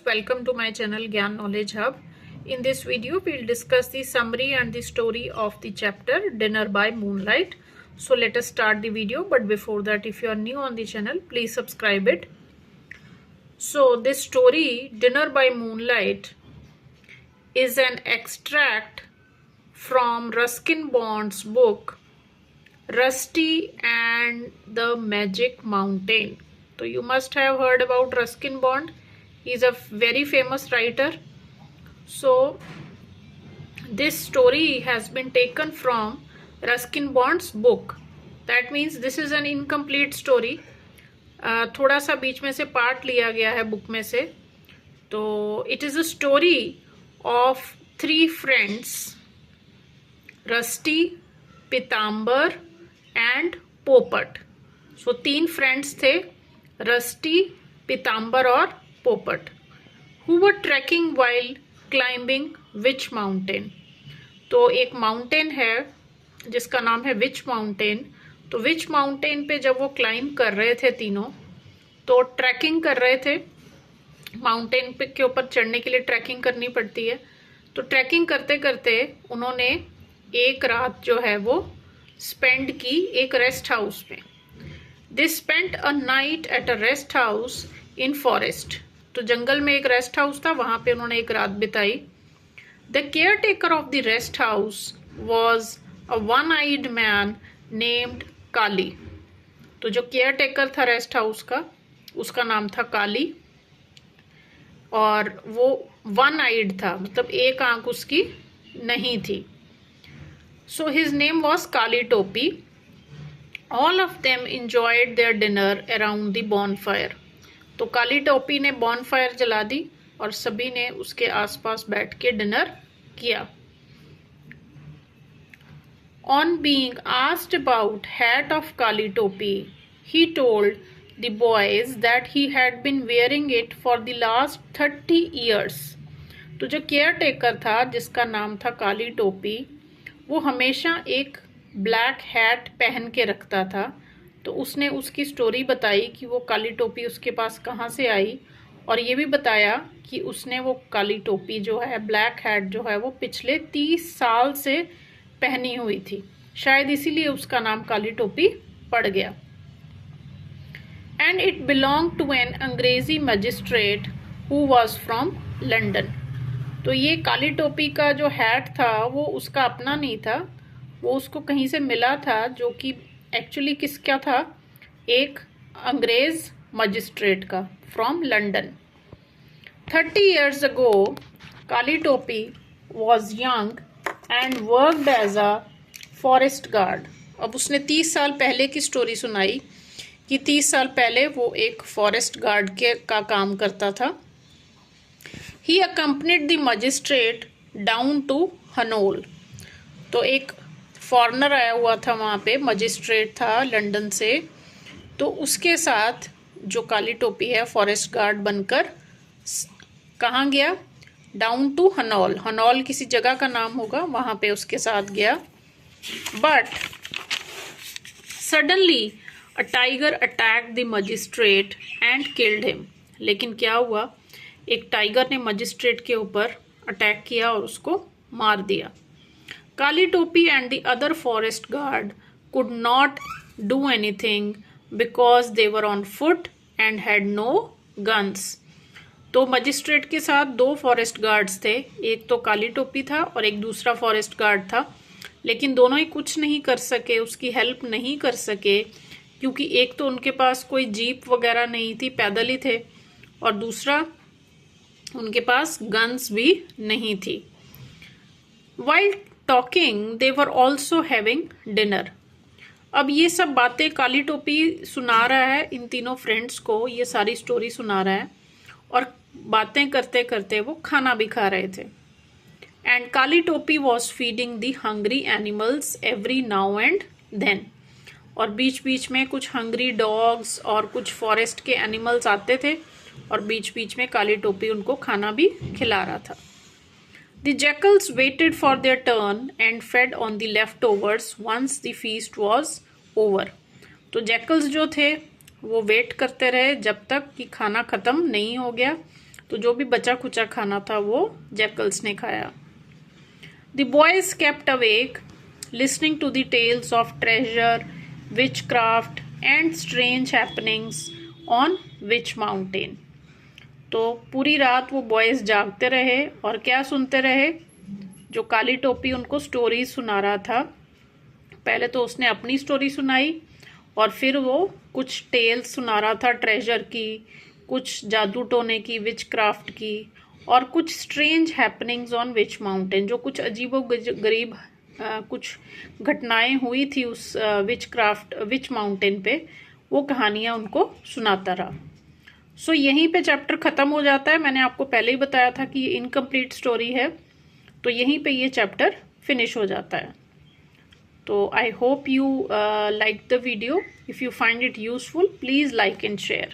welcome to my channel Gyan Knowledge Hub. In this video we'll discuss the summary and the story of the chapter Dinner by Moonlight. So let us start the video, but before that, if you are new on the channel, please subscribe it. So this story Dinner by Moonlight is an extract from Ruskin Bond's book Rusty and the Magic Mountain. So you must have heard about Ruskin Bond. He is a very famous writer. So this story has been taken from Ruskin Bond's book. That means this is an incomplete story. थोड़ा सा बीच में से part लिया गया है book में से. तो it is a story of three friends, Rusty, Pitambar and Popat. So तीन फ्रेंड्स थे, रस्टी, पिताम्बर और पोपट, who were trekking while climbing Witch Mountain. तो एक माउंटेन है जिसका नाम है विच माउंटेन. तो विच माउंटेन पे जब वो क्लाइंब कर रहे थे तीनों, तो ट्रैकिंग कर रहे थे. माउंटेन पे के ऊपर चढ़ने के लिए ट्रैकिंग करनी पड़ती है. तो ट्रैकिंग करते करते उन्होंने एक रात जो है वो स्पेंड की एक रेस्ट हाउस में. They spent a night at a rest house in forest. तो जंगल में एक रेस्ट हाउस था, वहां पे उन्होंने एक रात बिताई. The caretaker of the rest house was a one eyed man named Kali. तो जो केयर टेकर था रेस्ट हाउस का, उसका नाम था काली, और वो वन आइड था, मतलब एक आंख उसकी नहीं थी. So his name was Kali Topi. All of them enjoyed their dinner around the bonfire. तो काली टोपी ने बॉनफायर जला दी और सभी ने उसके आसपास बैठ के डिनर किया. On being asked about hat of Kali Topi, he told the boys that he had been wearing it for the last 30 years. तो जो केयर टेकर था जिसका नाम था काली टोपी, वो हमेशा एक ब्लैक हैट पहन के रखता था. तो उसने उसकी स्टोरी बताई कि वो काली टोपी उसके पास कहाँ से आई, और ये भी बताया कि उसने वो काली टोपी जो है, ब्लैक हैट जो है, वो पिछले 30 साल से पहनी हुई थी. शायद इसीलिए उसका नाम काली टोपी पड़ गया. And it belong to an अंग्रेजी magistrate who was from London. तो ये काली टोपी का जो हैट था वो उसका अपना नहीं था, वो उसको कहीं से मिला था, जो कि एक्चुअली किसका था, एक अंग्रेज मजिस्ट्रेट का, from London. 30 years ago, Kali Topi was young and worked as a forest guard. अब उसने 30 साल पहले की स्टोरी सुनाई कि 30 साल पहले वो एक फॉरेस्ट गार्ड का काम करता था. He accompanied the magistrate down to Hanol. तो एक फॉरेनर आया हुआ था वहाँ पे, मजिस्ट्रेट था लंदन से, तो उसके साथ जो काली टोपी है फॉरेस्ट गार्ड बनकर कहाँ गया, डाउन टू हनौल. हनौल किसी जगह का नाम होगा, वहाँ पे उसके साथ गया. But suddenly a tiger attacked the magistrate and killed him. लेकिन क्या हुआ, एक टाइगर ने मजिस्ट्रेट के ऊपर अटैक किया और उसको मार दिया. Kali Topi and the other forest guard could not do anything because they were on foot and had no guns. तो मजिस्ट्रेट के साथ दो फॉरेस्ट गार्ड्स थे, एक तो काली टोपी था और एक दूसरा फॉरेस्ट गार्ड था, लेकिन दोनों ही कुछ नहीं कर सके, उसकी हेल्प नहीं कर सके, क्योंकि एक तो उनके पास कोई जीप वगैरह नहीं थी, पैदल ही थे, और दूसरा उनके पास गन्स भी नहीं थी. While talking, they were also having dinner. अब ये सब बातें काली टोपी सुना रहा है इन तीनों फ्रेंड्स को, ये सारी स्टोरी सुना रहा है, और बातें करते करते वो खाना भी खा रहे थे. And काली टोपी was feeding the hungry animals every now and then. और बीच बीच में कुछ हंग्री डॉग्स और कुछ फॉरेस्ट के एनिमल्स आते थे, और बीच बीच में काली टोपी उनको खाना भी खिला रहा था. The jackals waited for their turn and fed on the leftovers once the feast was over. तो जैकल्स जो थे वो वेट करते रहे जब तक कि खाना खत्म नहीं हो गया. तो जो भी बचा खुचा खाना था वो जैकल्स ने खाया। The boys kept awake listening to the tales of treasure, witchcraft and strange happenings on witch mountain. तो पूरी रात वो बॉयज जागते रहे और क्या सुनते रहे? जो काली टोपी उनको स्टोरी सुना रहा था। पहले तो उसने अपनी स्टोरी सुनाई और फिर वो कुछ टेल्स सुना रहा था ट्रेजर की, कुछ जादू टोने की, विच क्राफ्ट की, और कुछ strange happenings on witch mountain, जो कुछ अजीबो गरीब कुछ घटनाएं हुई थी उस विच माउंटेन पे, वो कहानियां उनको सुनाता रहा। सो यहीं पे चैप्टर खत्म हो जाता है। मैंने आपको पहले ही बताया था कि ये इनकम्प्लीट स्टोरी है, तो यहीं पे ये चैप्टर फिनिश हो जाता है। तो I hope you like the video. If you find it useful, please like and share.